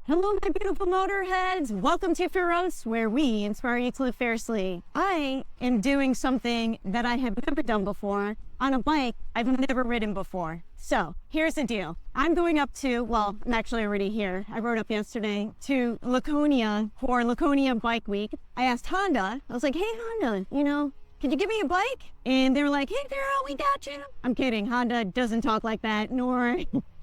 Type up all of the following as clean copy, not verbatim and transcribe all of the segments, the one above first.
Hello, my beautiful motorheads. Welcome to Feroce, where we inspire you to live fiercely. I am doing something that I have never done before on a bike I've never ridden before. So here's the deal. I'm going up to, well, I'm actually already here. I rode up yesterday to Laconia for Laconia Bike Week. I asked Honda, I was like, hey, Honda, could you give me a bike? And they were like, hey, Feroce, we got you. I'm kidding. Honda doesn't talk like that, nor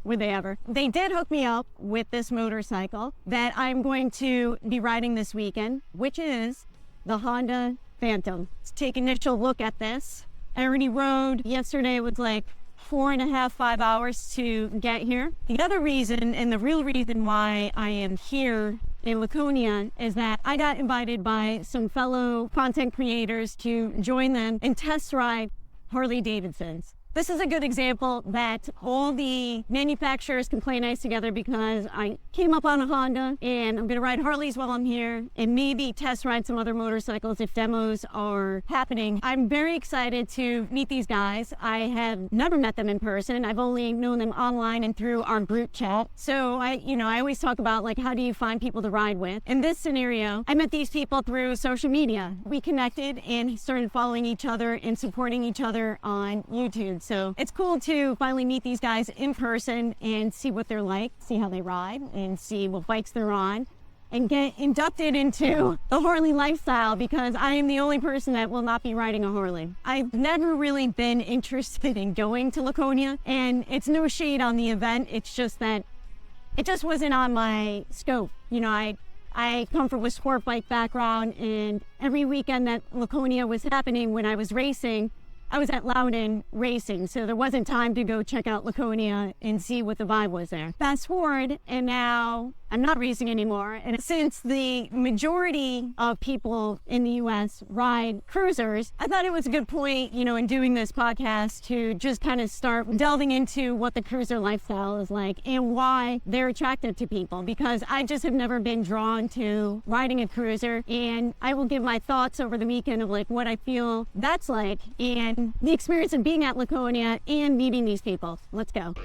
would they ever. They did hook me up with this motorcycle that I'm going to be riding this weekend, which is the Honda Phantom. Let's take an initial look at this. I already rode yesterday. It was like 4.5, 5 hours to get here. The other reason, and the real reason why I am here in Laconia, is that I got invited by some fellow content creators to join them and test ride Harley-Davidsons. This is a good example that all the manufacturers can play nice together, because I came up on a Honda and I'm going to ride Harleys while I'm here and maybe test ride some other motorcycles if demos are happening. I'm very excited to meet these guys. I have never met them in person. I've only known them online and through our group chat. So I always talk about, like, how do you find people to ride with? In this scenario, I met these people through social media. We connected and started following each other and supporting each other on YouTube. So it's cool to finally meet these guys in person and see what they're like, see how they ride, and see what bikes they're on, and get inducted into the Harley lifestyle, because I am the only person that will not be riding a Harley. I've never really been interested in going to Laconia, and it's no shade on the event. It's just that it just wasn't on my scope. I come from a sport bike background, and every weekend that Laconia was happening when I was racing, I was at Loudon racing, so there wasn't time to go check out Laconia and see what the vibe was there. Fast forward, and now I'm not racing anymore. And since the majority of people in the US ride cruisers, I thought it was a good point, in doing this podcast, to just kind of start delving into what the cruiser lifestyle is like and why they're attractive to people, because I just have never been drawn to riding a cruiser. And I will give my thoughts over the weekend of what I feel that's like, and the experience of being at Laconia and meeting these people. Let's go.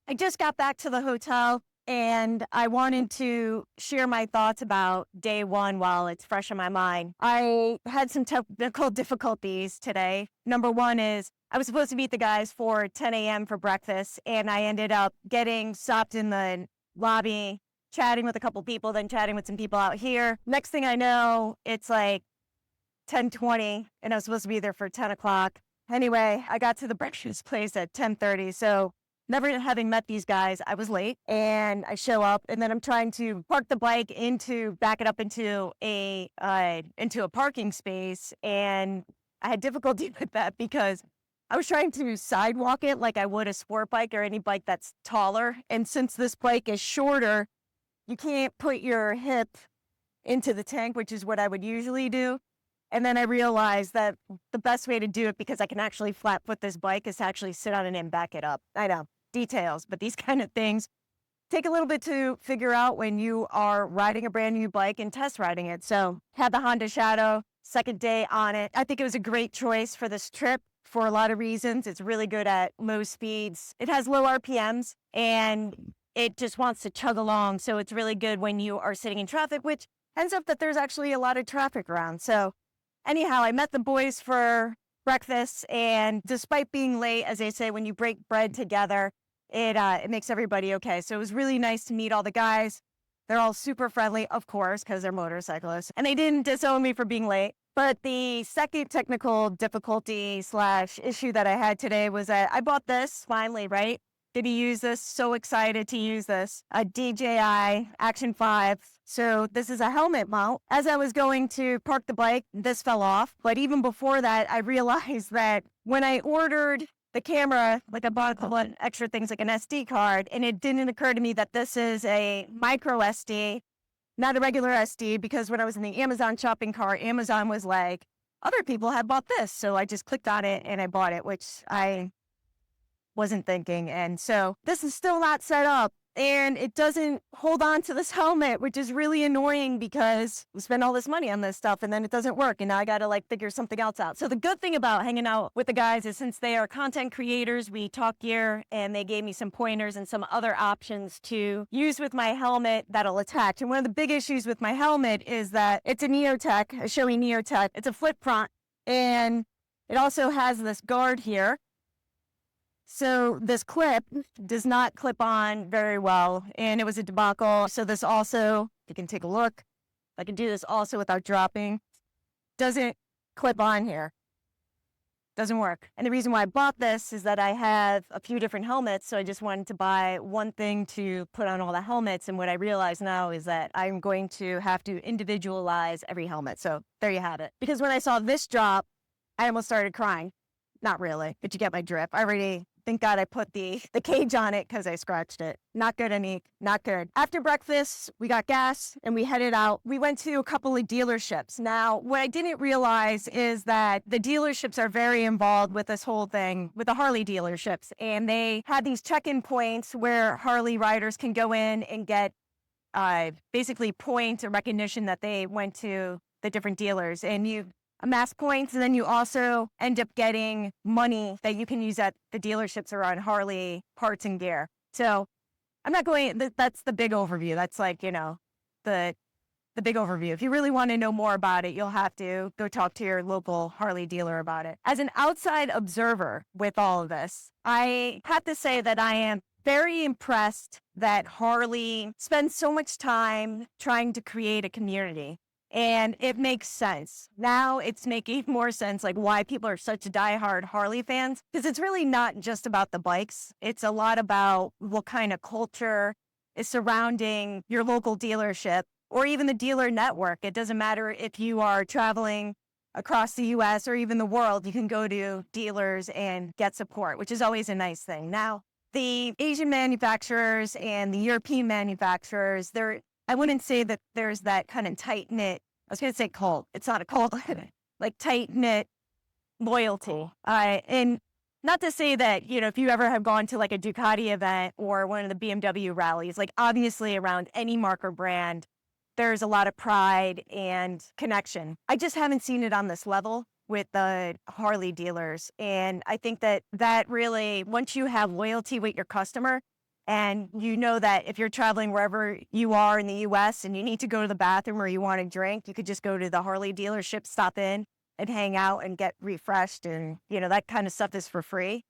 I just got back to the hotel, and I wanted to share my thoughts about day one while it's fresh in my mind. I had some technical difficulties today. Number one is I was supposed to meet the guys for 10 a.m. for breakfast, and I ended up getting stopped in the lobby, chatting with a couple people, then chatting with some people out here. Next thing I know, it's like 10:20, and I was supposed to be there for 10 o'clock. Anyway, I got to the breakfast place at 10:30, so never having met these guys, I was late, and I show up, and then I'm trying to park the bike back it up into a parking space, and I had difficulty with that because I was trying to sidewalk it like I would a sport bike or any bike that's taller, and since this bike is shorter, you can't put your hip into the tank, which is what I would usually do. And then I realized that the best way to do it, because I can actually flat foot this bike, is to actually sit on it and back it up. I know, details, but these kind of things take a little bit to figure out when you are riding a brand new bike and test riding it. So had the Honda Shadow, second day on it. I think it was a great choice for this trip for a lot of reasons. It's really good at low speeds. It has low RPMs, and it just wants to chug along. So it's really good when you are sitting in traffic, which ends up that there's actually a lot of traffic around. So anyhow, I met the boys for breakfast, and despite being late, as they say, when you break bread together, it makes everybody okay. So it was really nice to meet all the guys. They're all super friendly, of course, because they're motorcyclists, and they didn't disown me for being late. But the second technical difficulty / issue that I had today was that I bought this finally, right? Did you use this? So excited to use this. A DJI Action 5. So this is a helmet mount. As I was going to park the bike, this fell off. But even before that, I realized that when I ordered the camera, I bought a couple of extra things like an SD card, and it didn't occur to me that this is a micro SD, not a regular SD, because when I was in the Amazon shopping cart, Amazon was like, other people have bought this. So I just clicked on it and I bought it, which I wasn't thinking. And so this is still not set up and it doesn't hold on to this helmet, which is really annoying because we spend all this money on this stuff and then it doesn't work. And now I got to like figure something else out. So the good thing about hanging out with the guys is since they are content creators, we talk gear and they gave me some pointers and some other options to use with my helmet that'll attach. And one of the big issues with my helmet is that it's a Neotech, a Shoei Neotech. It's a flip front and it also has this guard here. So this clip does not clip on very well, and it was a debacle. So this also, you can take a look. I can do this also without dropping. Doesn't clip on here. Doesn't work. And the reason why I bought this is that I have a few different helmets, so I just wanted to buy one thing to put on all the helmets. And what I realize now is that I'm going to have to individualize every helmet. So there you have it. Because when I saw this drop, I almost started crying. Not really, but you get my drift. Thank God I put the cage on it because I scratched it. Not good, Annick. Not good. After breakfast, we got gas and we headed out. We went to a couple of dealerships. Now, what I didn't realize is that the dealerships are very involved with this whole thing, with the Harley dealerships. And they had these check-in points where Harley riders can go in and get basically points or recognition that they went to the different dealers. And you amass points, and then you also end up getting money that you can use at the dealerships or on Harley parts and gear. So I'm not going, that's the big overview. That's like, the big overview. If you really want to know more about it, you'll have to go talk to your local Harley dealer about it. As an outside observer with all of this, I have to say that I am very impressed that Harley spends so much time trying to create a community. And it makes sense. Now it's making more sense, like why people are such diehard Harley fans, because it's really not just about the bikes. It's a lot about what kind of culture is surrounding your local dealership or even the dealer network. It doesn't matter if you are traveling across the US or even the world, you can go to dealers and get support, which is always a nice thing. Now, the Asian manufacturers and the European manufacturers, I wouldn't say that there's that kind of tight-knit, I was going to say cult. It's not a cult, like tight-knit loyalty. And not to say that, if you ever have gone to like a Ducati event or one of the BMW rallies, like obviously around any marker brand, there's a lot of pride and connection. I just haven't seen it on this level with the Harley dealers. And I think that really, once you have loyalty with your customer, and you know that if you're traveling wherever you are in the US and you need to go to the bathroom or you want a drink, you could just go to the Harley dealership, stop in and hang out and get refreshed. And, that kind of stuff is for free.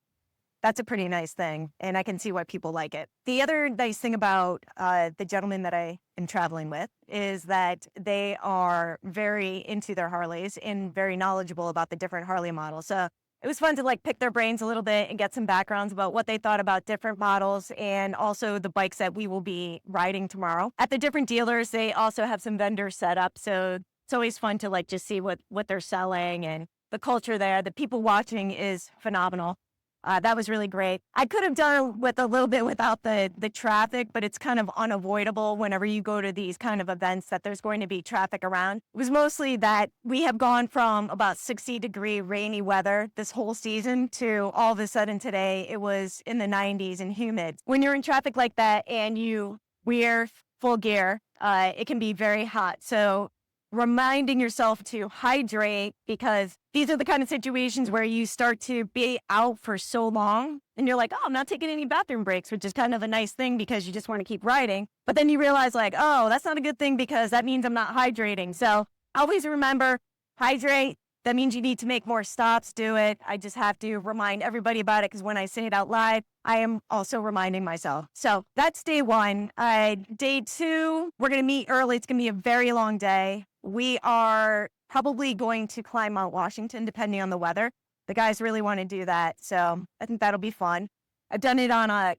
That's a pretty nice thing. And I can see why people like it. The other nice thing about the gentleman that I am traveling with is that they are very into their Harleys and very knowledgeable about the different Harley models. So it was fun to like pick their brains a little bit and get some backgrounds about what they thought about different models and also the bikes that we will be riding tomorrow. At the different dealers, they also have some vendors set up. So it's always fun to like just see what they're selling, and the culture there. The people watching is phenomenal. That was really great. I could have done with a little bit without the traffic, but it's kind of unavoidable whenever you go to these kind of events that there's going to be traffic around. It was mostly that we have gone from about 60-degree rainy weather this whole season to all of a sudden today it was in the 90s and humid. When you're in traffic like that and you wear full gear, it can be very hot. So reminding yourself to hydrate, because these are the kind of situations where you start to be out for so long and you're like, oh, I'm not taking any bathroom breaks, which is kind of a nice thing because you just want to keep riding. But then you realize like, oh, that's not a good thing because that means I'm not hydrating. So always remember, hydrate. That means you need to make more stops, do it. I just have to remind everybody about it because when I say it out loud, I am also reminding myself. So that's day one. Day two, we're going to meet early. It's going to be a very long day. We are probably going to climb Mount Washington, depending on the weather. The guys really want to do that, so I think that'll be fun. I've done it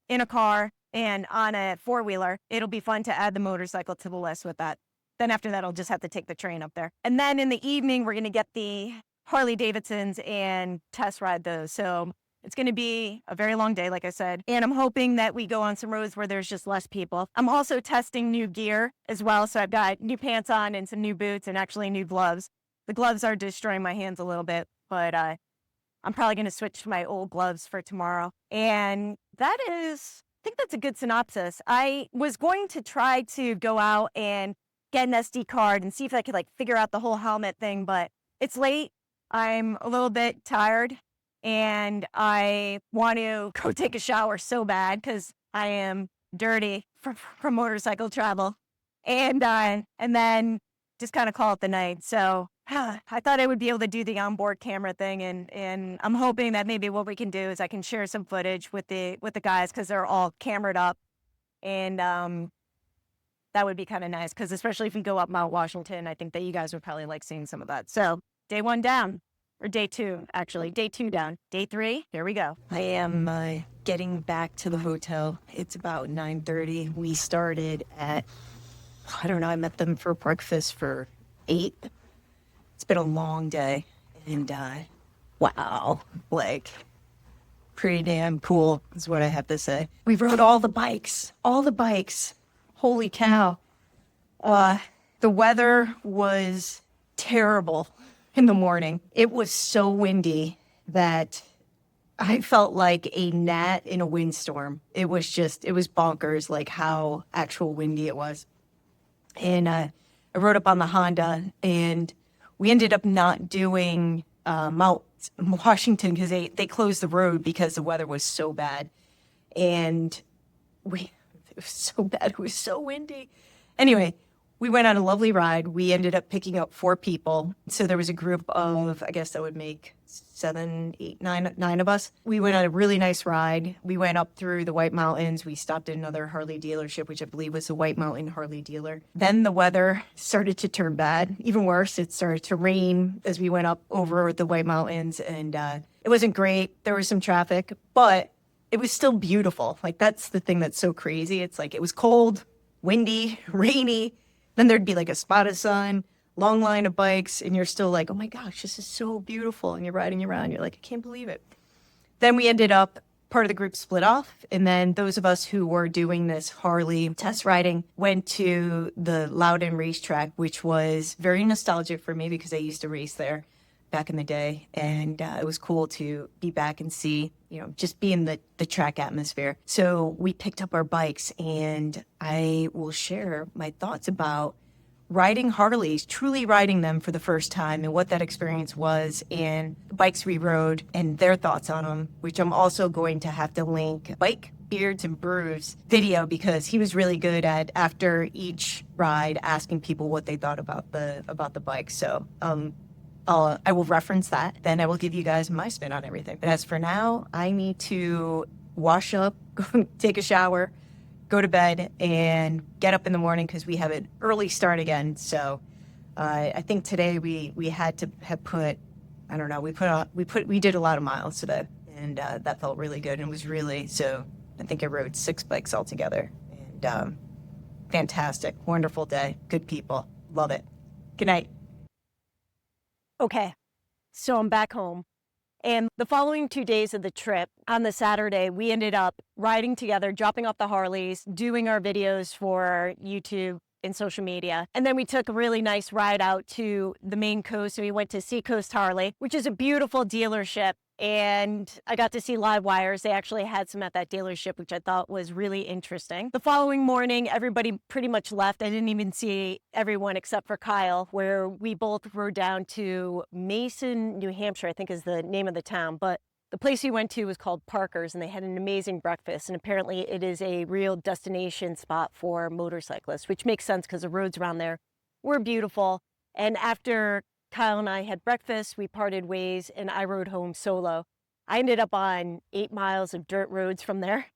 in a car and on a four-wheeler. It'll be fun to add the motorcycle to the list with that. Then after that, I'll just have to take the train up there. And then in the evening, we're going to get the Harley-Davidsons and test ride those. So it's going to be a very long day, like I said. And I'm hoping that we go on some roads where there's just less people. I'm also testing new gear as well. So I've got new pants on and some new boots and actually new gloves. The gloves are destroying my hands a little bit, but I'm probably going to switch to my old gloves for tomorrow. And that is think that's a good synopsis. I was going to try to go out and get an SD card and see if I could like figure out the whole helmet thing, but it's late. I'm a little bit tired and I want to go take a shower so bad because I am dirty from motorcycle travel. And then just kind of call it the night. So I thought I would be able to do the onboard camera thing, and I'm hoping that maybe what we can do is I can share some footage with the guys because they're all camered up, and that would be kind of nice because especially if we go up Mount Washington, I think that you guys would probably like seeing some of that. So day 1 down, or day 2 actually, day 2 down, day 3, here we go. I am getting back to the hotel. It's about 9:30. We started at, I don't know, I met them for breakfast for 8. It's been a long day, and wow, like, pretty damn cool is what I have to say. We rode all the bikes. Holy cow. The weather was terrible in the morning. It was so windy that I felt like a gnat in a windstorm. It was bonkers, like how actual windy it was. And I rode up on the Honda, and we ended up not doing Mount Washington because they closed the road because the weather was so bad. And it was so bad. It was so windy. Anyway, we went on a lovely ride. We ended up picking up 4 people. So there was a group of, I guess that would make 7, 8, 9 of us. We went on a really nice ride. We went up through the White Mountains. We stopped at another Harley dealership, which I believe was the White Mountain Harley dealer. Then the weather started to turn bad. Even worse, it started to rain as we went up over the White Mountains. And it wasn't great. There was some traffic, but it was still beautiful. Like, that's the thing that's so crazy. It's like it was cold, windy, rainy. Then there'd be like a spot of sun, long line of bikes, and you're still like, oh my gosh, this is so beautiful. And you're riding around. You're like, I can't believe it. Then we ended up, part of the group split off. And then those of us who were doing this Harley test riding went to the Loudon racetrack, which was very nostalgic for me because I used to race there back in the day. And it was cool to be back and see, just be in the track atmosphere. So we picked up our bikes, and I will share my thoughts about riding Harleys, truly riding them for the first time, and what that experience was, and the bikes we rode and their thoughts on them, which I'm also going to have to link Bike, Beards, and Brews video because he was really good at, after each ride, asking people what they thought about the bike. So I will reference that. Then I will give you guys my spin on everything. But as for now, I need to wash up, go take a shower, go to bed, and get up in the morning because we have an early start again. So I think today we had to have put, I don't know, we did a lot of miles today, and that felt really good. And it was really, so I think I rode 6 bikes altogether, and fantastic, wonderful day, good people, love it. Good night. Okay, so I'm back home. And the following 2 days of the trip, on the Saturday, we ended up riding together, dropping off the Harleys, doing our videos for YouTube and social media. And then we took a really nice ride out to the Maine coast. So we went to Seacoast Harley, which is a beautiful dealership. And I got to see live wires. They actually had some at that dealership, which I thought was really interesting. The following morning, everybody pretty much left. I didn't even see everyone except for Kyle, where we both rode down to Mason, New Hampshire, I think is the name of the town. But the place we went to was called Parker's, and they had an amazing breakfast. And apparently it is a real destination spot for motorcyclists, which makes sense because the roads around there were beautiful. And after Kyle and I had breakfast, we parted ways, and I rode home solo. I ended up on 8 miles of dirt roads from there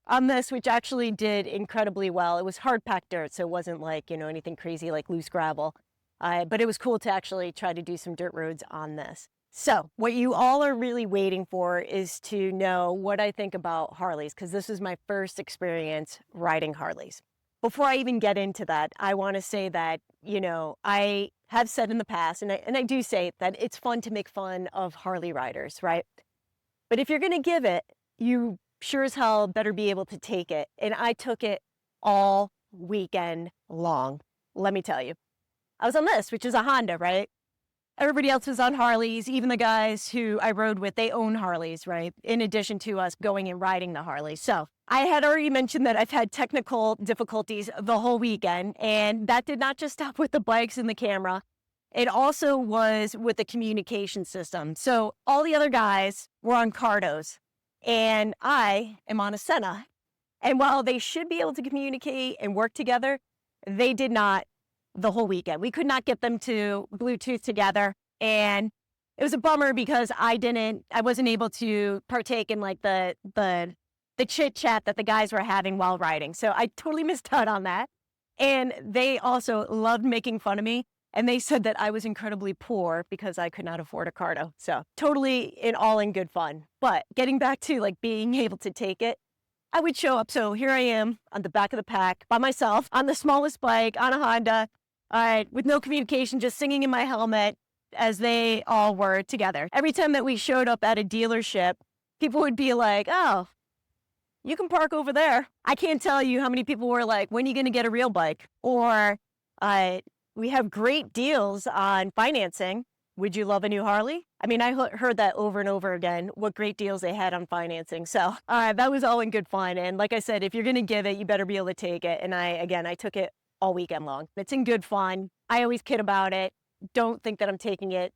on this, which actually did incredibly well. It was hard-packed dirt, so it wasn't like, anything crazy like loose gravel. But it was cool to actually try to do some dirt roads on this. So what you all are really waiting for is to know what I think about Harleys, because this is my first experience riding Harleys. Before I even get into that, I want to say that, I have said in the past, and I do say that it's fun to make fun of Harley riders, right? But if you're going to give it, you sure as hell better be able to take it. And I took it all weekend long, let me tell you. I was on this, which is a Honda, right? Everybody else was on Harleys. Even the guys who I rode with, they own Harleys, right? In addition to us going and riding the Harleys. So I had already mentioned that I've had technical difficulties the whole weekend, and that did not just stop with the bikes and the camera. It also was with the communication system. So all the other guys were on Cardos, and I am on a Senna. And while they should be able to communicate and work together, they did not the whole weekend. We could not get them to Bluetooth together. And it was a bummer because I wasn't able to partake in like the chit chat that the guys were having while riding. So I totally missed out on that. And they also loved making fun of me. And they said that I was incredibly poor because I could not afford a Cardo. So totally all in good fun. But getting back to like being able to take it, I would show up. So here I am on the back of the pack by myself on the smallest bike on a Honda, with no communication, just singing in my helmet as they all were together. Every time that we showed up at a dealership, people would be like, oh, you can park over there. I can't tell you how many people were like, when are you going to get a real bike? Or we have great deals on financing. Would you love a new Harley? I mean, I heard that over and over again, what great deals they had on financing. So that was all in good fun. And like I said, if you're going to give it, you better be able to take it. And I took it all weekend long. It's in good fun. I always kid about it. Don't think that I'm taking it,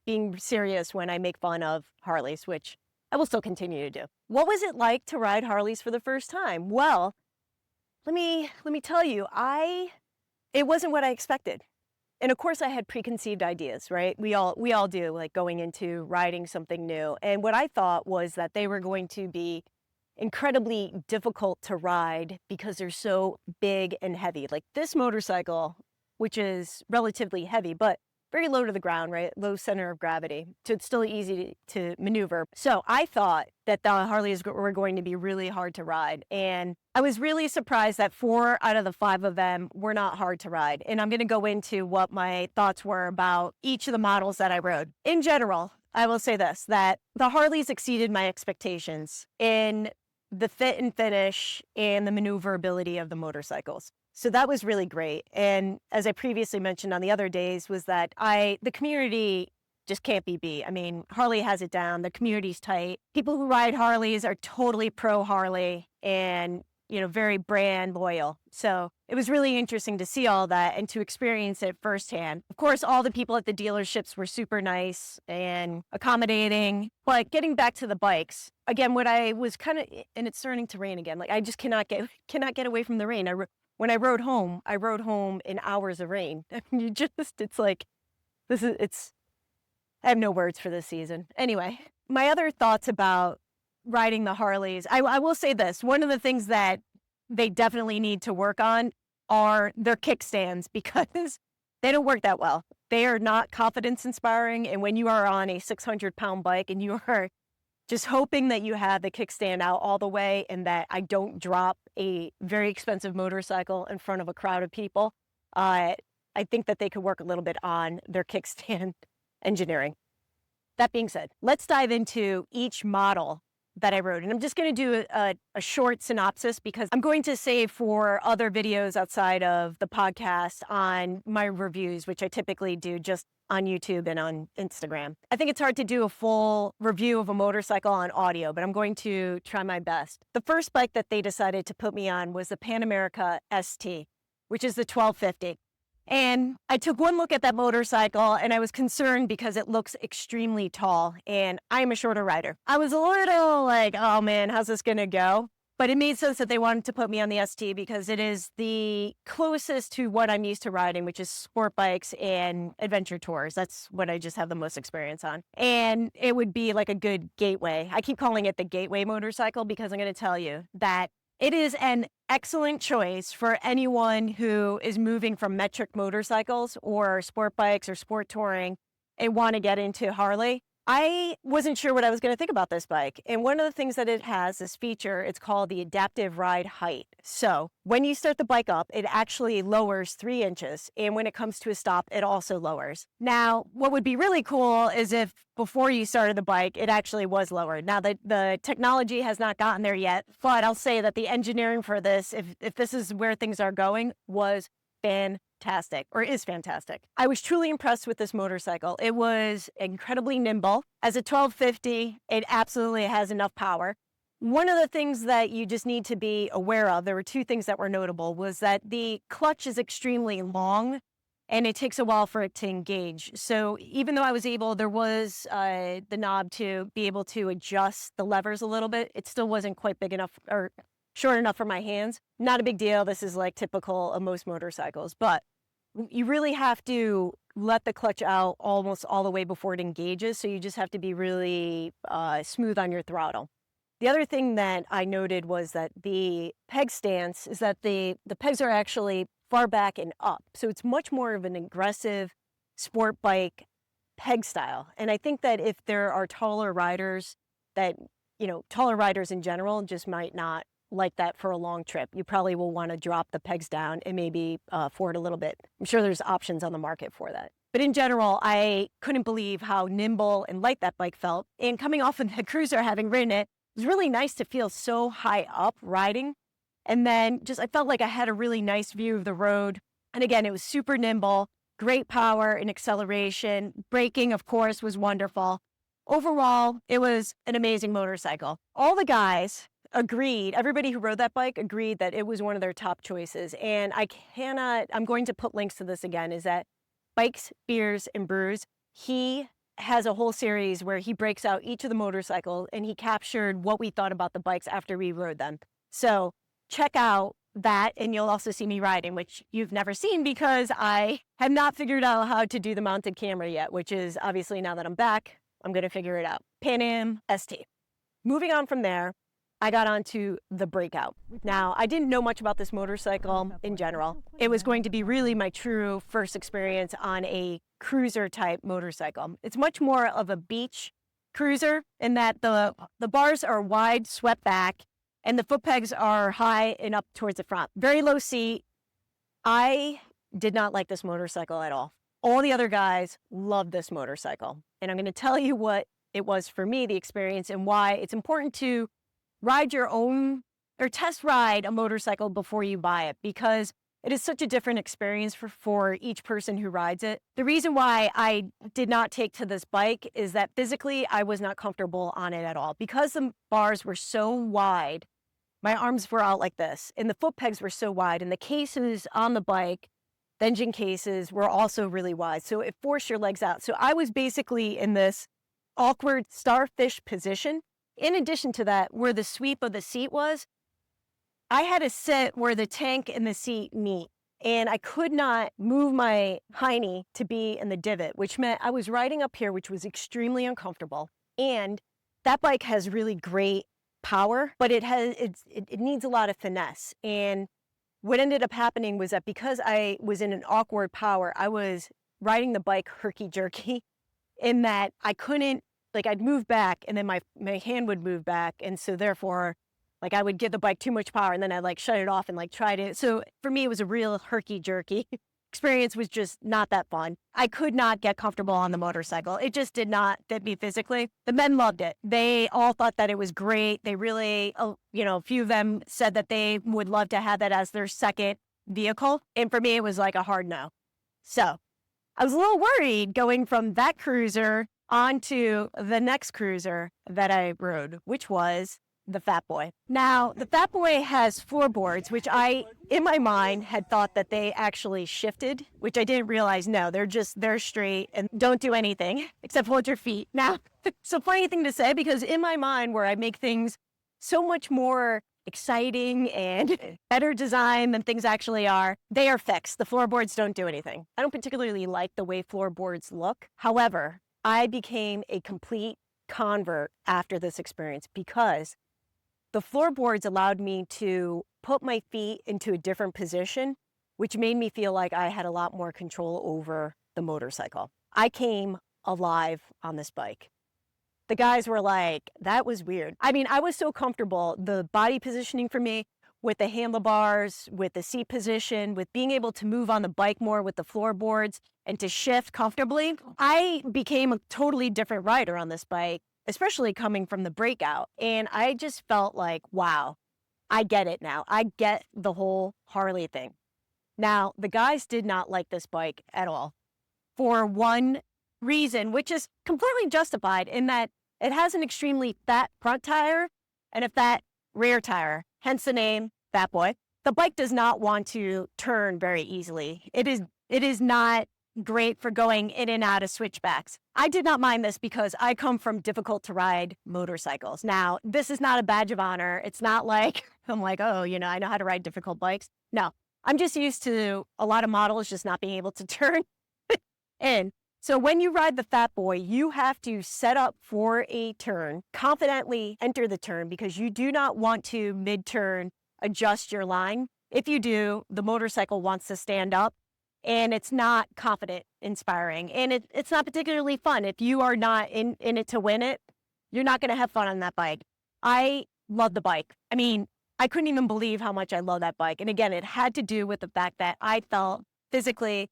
being serious when I make fun of Harleys, which I will still continue to do. What was it like to ride Harleys for the first time? Well, let me tell you, it wasn't what I expected. And of course I had preconceived ideas, right? We all do, like going into riding something new. And what I thought was that they were going to be incredibly difficult to ride because they're so big and heavy. Like this motorcycle, which is relatively heavy, but very low to the ground, right? Low center of gravity. So it's still easy to maneuver. So I thought that the Harleys were going to be really hard to ride. And I was really surprised that 4 out of the 5 of them were not hard to ride. And I'm going to go into what my thoughts were about each of the models that I rode. In general, I will say this, that the Harleys exceeded my expectations in the fit and finish and the maneuverability of the motorcycles. So that was really great. And as I previously mentioned on the other days was that the community just can't be beat. I mean, Harley has it down. The community's tight. People who ride Harleys are totally pro Harley and, very brand loyal. So it was really interesting to see all that and to experience it firsthand. Of course, all the people at the dealerships were super nice and accommodating. But getting back to the bikes, again, what I was and it's starting to rain again. Like I just cannot get away from the rain. When I rode home in hours of rain. I mean, I have no words for this season. Anyway, my other thoughts about riding the Harleys, I will say this. One of the things that they definitely need to work on are their kickstands because they don't work that well. They are not confidence inspiring. And when you are on a 600-pound bike and you are just hoping that you have the kickstand out all the way and that I don't drop a very expensive motorcycle in front of a crowd of people, I think that they could work a little bit on their kickstand engineering. That being said, let's dive into each model that I rode. And I'm just going to do a short synopsis because I'm going to save for other videos outside of the podcast on my reviews, which I typically do just on YouTube and on Instagram. I think it's hard to do a full review of a motorcycle on audio, but I'm going to try my best. The first bike that they decided to put me on was the Pan America ST, which is the 1250. And I took one look at that motorcycle and I was concerned because it looks extremely tall and I'm a shorter rider. I was a little like, oh man, how's this gonna go? But it made sense that they wanted to put me on the ST because it is the closest to what I'm used to riding, which is sport bikes and adventure tours. That's what I just have the most experience on. And it would be like a good gateway. I keep calling it the gateway motorcycle because I'm gonna tell you that it is an excellent choice for anyone who is moving from metric motorcycles or sport bikes or sport touring and want to get into Harley. I wasn't sure what I was going to think about this bike. And one of the things that it has, this feature, it's called the adaptive ride height. So when you start the bike up, it actually lowers 3 inches. And when it comes to a stop, it also lowers. Now, what would be really cool is if before you started the bike, it actually was lowered. Now, the technology has not gotten there yet, but I'll say that the engineering for this, if this is where things are going, was fantastic, or is fantastic. I was truly impressed with this motorcycle. It was incredibly nimble. As a 1250, it absolutely has enough power. One of the things that you just need to be aware of, there were two things that were notable, was that the clutch is extremely long and it takes a while for it to engage. So even though I was able, there was the knob to be able to adjust the levers a little bit, it still wasn't quite big enough or short enough for my hands. Not a big deal. This is like typical of most motorcycles, but you really have to let the clutch out almost all the way before it engages. So you just have to be really smooth on your throttle. The other thing that I noted was that the peg stance is that the pegs are actually far back and up. So it's much more of an aggressive sport bike peg style. And I think that if there are taller riders that, taller riders in general just might not like that for a long trip. You probably will want to drop the pegs down and maybe forward a little bit. I'm sure there's options on the market for that. But in general, I couldn't believe how nimble and light that bike felt. And coming off of the cruiser, having ridden it, it was really nice to feel so high up riding. And then I felt like I had a really nice view of the road. And again, it was super nimble, great power and acceleration. Braking, of course, was wonderful. Overall, it was an amazing motorcycle. All the guys agreed, everybody who rode that bike agreed that it was one of their top choices. And I'm going to put links to this again, is that Bikes, Beers, and Brews, he has a whole series where he breaks out each of the motorcycles and he captured what we thought about the bikes after we rode them. So check out that, and you'll also see me riding, which you've never seen because I have not figured out how to do the mounted camera yet, which is obviously now that I'm back, I'm going to figure it out. Pan Am ST. Moving on from there, I got onto the Breakout. Now, I didn't know much about this motorcycle in general. It was going to be really my true first experience on a cruiser type motorcycle. It's much more of a beach cruiser in that the bars are wide, swept back, and the foot pegs are high and up towards the front. Very low seat. I did not like this motorcycle at all. All the other guys loved this motorcycle. And I'm going to tell you what it was for me, the experience, and why it's important to ride your own or test ride a motorcycle before you buy it, because it is such a different experience for each person who rides it. The reason why I did not take to this bike is that physically I was not comfortable on it at all. Because the bars were so wide, my arms were out like this, and the foot pegs were so wide, and the cases on the bike, the engine cases, were also really wide. So it forced your legs out. So I was basically in this awkward starfish position. In addition to that, where the sweep of the seat was, I had to sit where the tank and the seat meet. And I could not move my hiney to be in the divot, which meant I was riding up here, which was extremely uncomfortable. And that bike has really great power, but it needs a lot of finesse. And what ended up happening was that because I was in an awkward power, I was riding the bike herky-jerky in that I couldn't, I'd move back and then my hand would move back. And so therefore, I would give the bike too much power and then I'd shut it off and try to. So for me, it was a real herky-jerky experience. Was just not that fun. I could not get comfortable on the motorcycle. It just did not fit me physically. The men loved it. They all thought that it was great. They really, a few of them said that they would love to have that as their second vehicle. And for me, it was a hard no. So I was a little worried going from that cruiser onto the next cruiser that I rode, which was the Fat Boy. Now, the Fat Boy has floorboards, which I, in my mind, had thought that they actually shifted, which I didn't realize. No, they're straight and don't do anything except hold your feet. Now, it's a funny thing to say because in my mind, where I make things so much more exciting and better design than things actually are, they are fixed. The floorboards don't do anything. I don't particularly like the way floorboards look. However, I became a complete convert after this experience because the floorboards allowed me to put my feet into a different position, which made me feel like I had a lot more control over the motorcycle. I came alive on this bike. The guys were like, that was weird. I mean, I was so comfortable. The body positioning for me, with the handlebars, with the seat position, with being able to move on the bike more with the floorboards and to shift comfortably, I became a totally different rider on this bike, especially coming from the Breakout. And I just felt like, wow, I get it now. I get the whole Harley thing. Now, the guys did not like this bike at all for one reason, which is completely justified in that it has an extremely fat front tire and a fat rear tire, hence the name Fat Boy. The bike does not want to turn very easily. It is not great for going in and out of switchbacks. I did not mind this because I come from difficult to ride motorcycles. Now, this is not a badge of honor. It's not like I'm like, oh, I know how to ride difficult bikes. No, I'm just used to a lot of models just not being able to turn in. So when you ride the Fat Boy, you have to set up for a turn, confidently enter the turn, because you do not want to mid-turn adjust your line. If you do, the motorcycle wants to stand up, and it's not confident inspiring, and it's not particularly fun. If you are not in it to win it, you're not going to have fun on that bike. I love the bike. I mean, I couldn't even believe how much I love that bike. And again, it had to do with the fact that I felt physically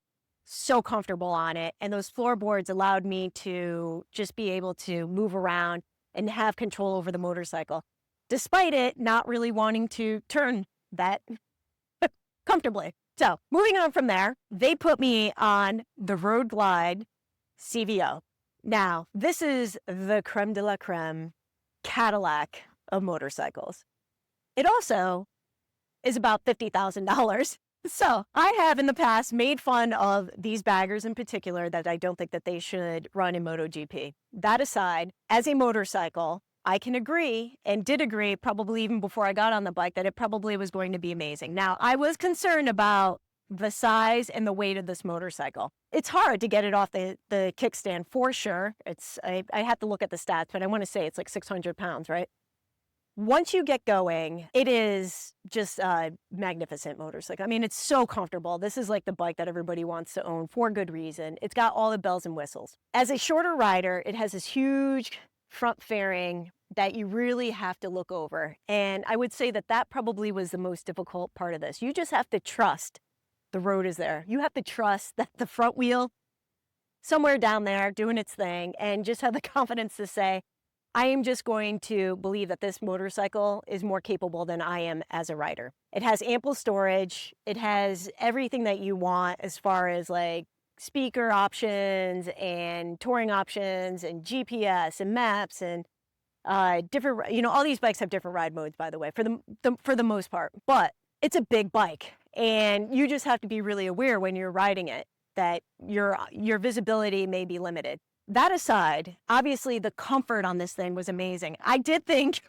so comfortable on it, and those floorboards allowed me to just be able to move around and have control over the motorcycle, despite it not really wanting to turn that comfortably. So moving on from there, they put me on the Road Glide CVO. Now, this is the creme de la creme Cadillac of motorcycles. It also is about $50,000. So I have in the past made fun of these baggers in particular, that I don't think that they should run in MotoGP. That aside, as a motorcycle, I can agree, and did agree probably even before I got on the bike, that it probably was going to be amazing. Now, I was concerned about the size and the weight of this motorcycle. It's hard to get it off the kickstand for sure. I have to look at the stats, but I want to say it's like 600 pounds, right? Once you get going, it is just a magnificent motorcycle. I mean, it's so comfortable. This is like the bike that everybody wants to own for good reason. It's got all the bells and whistles. As a shorter rider, it has this huge front fairing that you really have to look over. And I would say that that probably was the most difficult part of this. You just have to trust the road is there. You have to trust that the front wheel somewhere down there doing its thing, and just have the confidence to say, I am just going to believe that this motorcycle is more capable than I am as a rider. It has ample storage. It has everything that you want as far as like speaker options and touring options and GPS and maps and different, all these bikes have different ride modes, by the way, for the most part. But it's a big bike, and you just have to be really aware when you're riding it that your visibility may be limited. That aside, obviously the comfort on this thing was amazing. I did think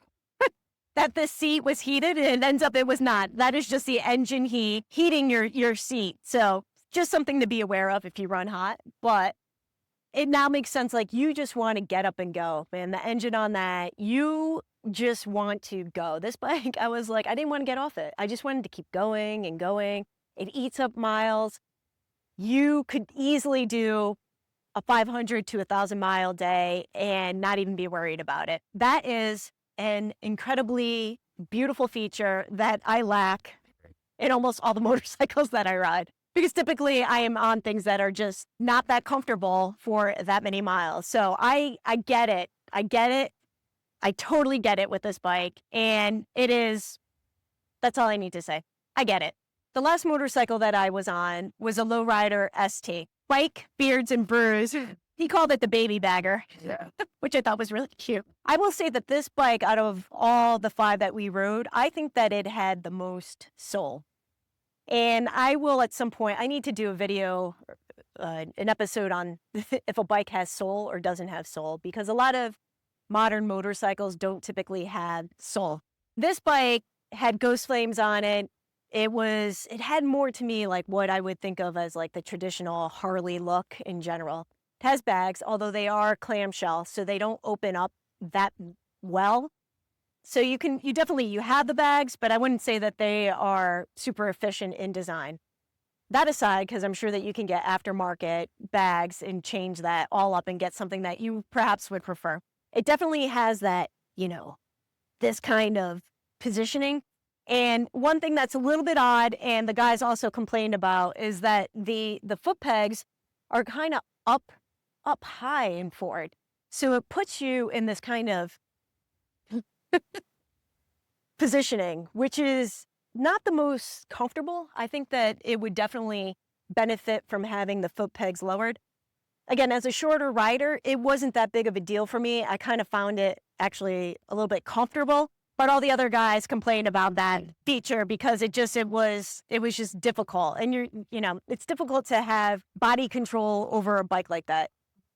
that the seat was heated, and it ends up it was not. That is just the engine heating your seat. So just something to be aware of if you run hot. But it now makes sense. Like, you just want to get up and go, man. The engine on that, you just want to go. This bike, I was like, I didn't want to get off it. I just wanted to keep going and going. It eats up miles. You could easily do a 500 to 1,000 mile day and not even be worried about it. That is an incredibly beautiful feature that I lack in almost all the motorcycles that I ride, because typically I am on things that are just not that comfortable for that many miles. So I get it. I get it. I totally get it with this bike. And that's all I need to say. I get it. The last motorcycle that I was on was a lowrider ST. Bike, Beards, and Brews. He called it the baby bagger, which I thought was really cute. I will say that this bike, out of all the 5 that we rode, I think that it had the most soul. And I will at some point, I need to do a video, an episode on if a bike has soul or doesn't have soul, because a lot of modern motorcycles don't typically have soul. This bike had ghost flames on it. It had more to me like what I would think of as like the traditional Harley look in general. It has bags, although they are clamshell, so they don't open up that well. So you have the bags, but I wouldn't say that they are super efficient in design. That aside, because I'm sure that you can get aftermarket bags and change that all up and get something that you perhaps would prefer. It definitely has that, this kind of positioning. And one thing that's a little bit odd, and the guys also complained about, is that the foot pegs are kind of up high in Ford. So it puts you in this kind of positioning, which is not the most comfortable. I think that it would definitely benefit from having the foot pegs lowered. Again, as a shorter rider, it wasn't that big of a deal for me. I kind of found it actually a little bit comfortable. But all the other guys complained about that feature because it was just difficult. And it's difficult to have body control over a bike like that.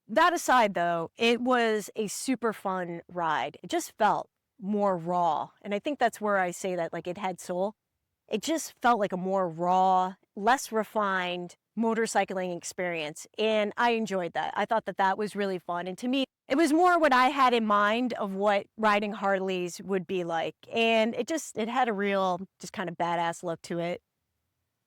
That aside though, it was a super fun ride. It just felt more raw. And I think that's where I say that, like, it had soul. It just felt like a more raw, less refined motorcycling experience. And I enjoyed that. I thought that that was really fun. And to me, it was more what I had in mind of what riding Harleys would be like. And it had a real, just kind of badass look to it.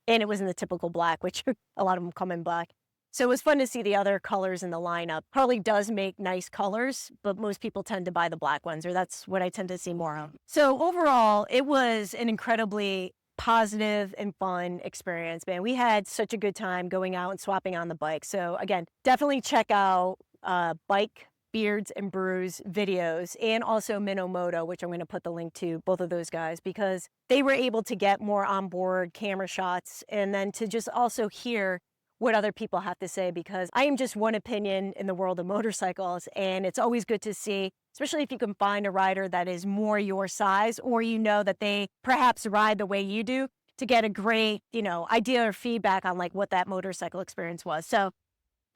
And it was in the typical black, which a lot of them come in black. So it was fun to see the other colors in the lineup. Harley does make nice colors, but most people tend to buy the black ones, or that's what I tend to see more of. So overall, it was an incredibly positive and fun experience, man. We had such a good time going out and swapping on the bike. So again, definitely check out Bike, Beards, and Brews videos, and also Minomoto, which I'm going to put the link to, both of those guys, because they were able to get more onboard camera shots and then to just also hear what other people have to say, because I am just one opinion in the world of motorcycles, and it's always good to see, especially if you can find a rider that is more your size, or that they perhaps ride the way you do, to get a great, idea or feedback on like what that motorcycle experience was. So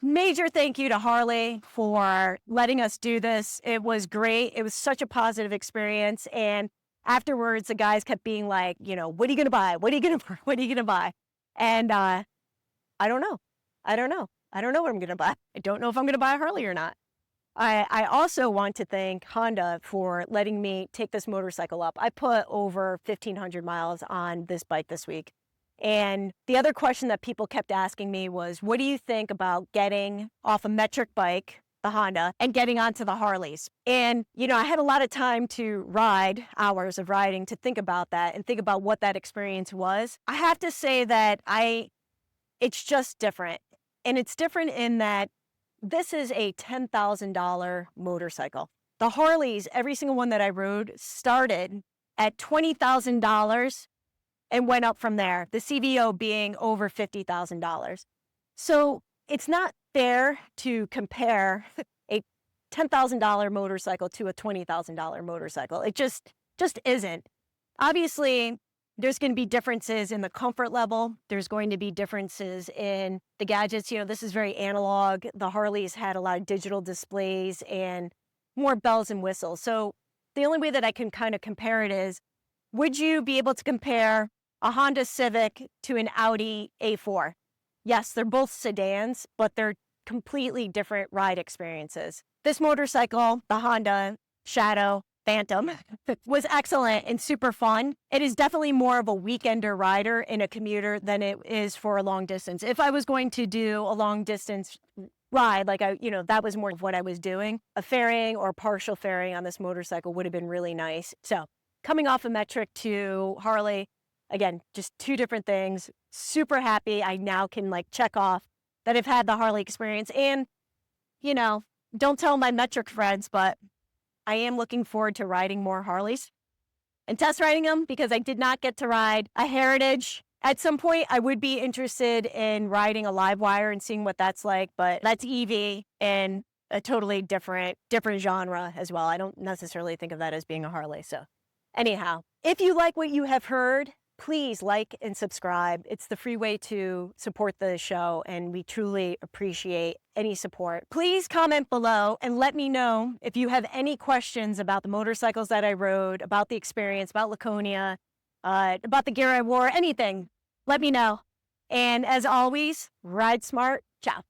major thank you to Harley for letting us do this. It was great. It was such a positive experience. And afterwards, the guys kept being like, what are you going to buy? What are you going to buy? What are you going to buy? And I don't know. I don't know what I'm going to buy. I don't know if I'm going to buy a Harley or not. I also want to thank Honda for letting me take this motorcycle up. I put over 1,500 miles on this bike this week. And the other question that people kept asking me was, what do you think about getting off a metric bike, the Honda, and getting onto the Harleys? And, I had a lot of time to ride, hours of riding, to think about that and think about what that experience was. I have to say that it's just different. And it's different in that this is a $10,000 motorcycle. The Harleys, every single one that I rode, started at $20,000 and went up from there, the CVO being over $50,000. So it's not fair to compare a $10,000 motorcycle to a $20,000 motorcycle. It just isn't. Obviously, there's going to be differences in the comfort level. There's going to be differences in the gadgets. This is very analog. The Harleys had a lot of digital displays and more bells and whistles. So the only way that I can kind of compare it is, would you be able to compare a Honda Civic to an Audi A4? Yes, they're both sedans, but they're completely different ride experiences. This motorcycle, the Honda Shadow Phantom, was excellent and super fun. It is definitely more of a weekender rider and a commuter than it is for a long distance. If I was going to do a long distance ride, like that was more of what I was doing, a fairing or partial fairing on this motorcycle would have been really nice. So coming off a metric to Harley, again, just two different things. Super happy. I now can check off that I've had the Harley experience. And, don't tell my metric friends, but I am looking forward to riding more Harleys and test riding them, because I did not get to ride a Heritage. At some point, I would be interested in riding a Livewire and seeing what that's like, but that's EV and a totally different genre as well. I don't necessarily think of that as being a Harley. So anyhow, if you like what you have heard, please like and subscribe. It's the free way to support the show, and we truly appreciate any support. Please comment below and let me know if you have any questions about the motorcycles that I rode, about the experience, about Laconia, about the gear I wore, anything. Let me know. And as always, ride smart. Ciao.